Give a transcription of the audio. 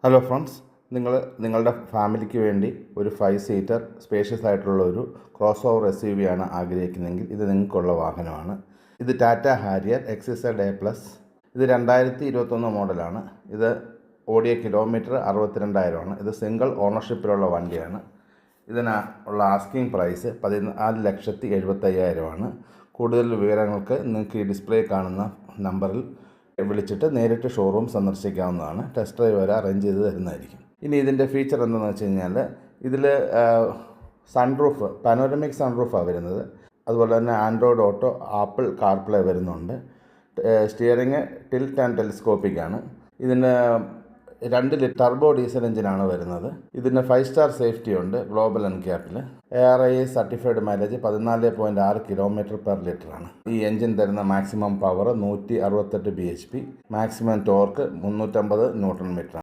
Hello friends, നിങ്ങളുടെ ഫാമിലിക്ക് വേണ്ടി ഒരു 5 സീറ്റർ സ്പേഷ്യസ് ആയിട്ടുള്ള ഒരു ക്രോസ് ഓവർ SUV ആണ് ആഗ്രഹിക്കുന്നതെങ്കിൽ ഇത് നിങ്ങൾക്കുള്ള വാഹനമാണ്. ഇത് ടാറ്റ ഹാരിയർ XZ+. ഇത് 2021 മോഡലാണ്. ഇത് ഓടിയ കിലോമീറ്റർ 62,000 ഇത് സിംഗിൾ ഓണർഷിപ്പിലുള്ള വണ്ടിയാണ്. ഇതിന് ഉള്ള ആസ്കിംഗ് പ്രൈസ് 14,75,000 കൂടുതൽ വിവരങ്ങൾക്ക് നിങ്ങൾക്ക് ഈ ഡിസ്പ്ലേ കാണുന്ന നമ്പറിൽ വിളിച്ചിട്ട് നേരിട്ട് ഷോറൂം സന്ദർശിക്കാവുന്നതാണ്. ടെസ്റ്റ് ഡ്രൈവ് വരെ അറേഞ്ച് ചെയ്ത് തരുന്നതായിരിക്കും. ഇനി ഇതിൻ്റെ ഫീച്ചർ എന്താണെന്ന് വെച്ച് കഴിഞ്ഞാൽ ഇതിൽ സൺറൂഫ്, പാനോരമിക് സൺറൂഫാണ് വരുന്നത്. അതുപോലെ തന്നെ ആൻഡ്രോയിഡ് ഓട്ടോ, ആപ്പിൾ കാർപ്ലേ വരുന്നുണ്ട്. സ്റ്റിയറിങ് ടിൽറ്റ് ആൻഡ് ടെലിസ്കോപ്പിക് ആണ്. ഇതിന് 2 ലിറ്റർ ടർബോ ഡീസൽ എഞ്ചിനാണ് വരുന്നത്. ഇതിന് 5 സ്റ്റാർ സേഫ്റ്റി ഉണ്ട് global NCAP. ARAI certified mileage 14.6 km/ലിറ്റർ ആണ്. ഈ എഞ്ചിൻ തരുന്ന maximum power 168 bhp, maximum torque 350 Nm.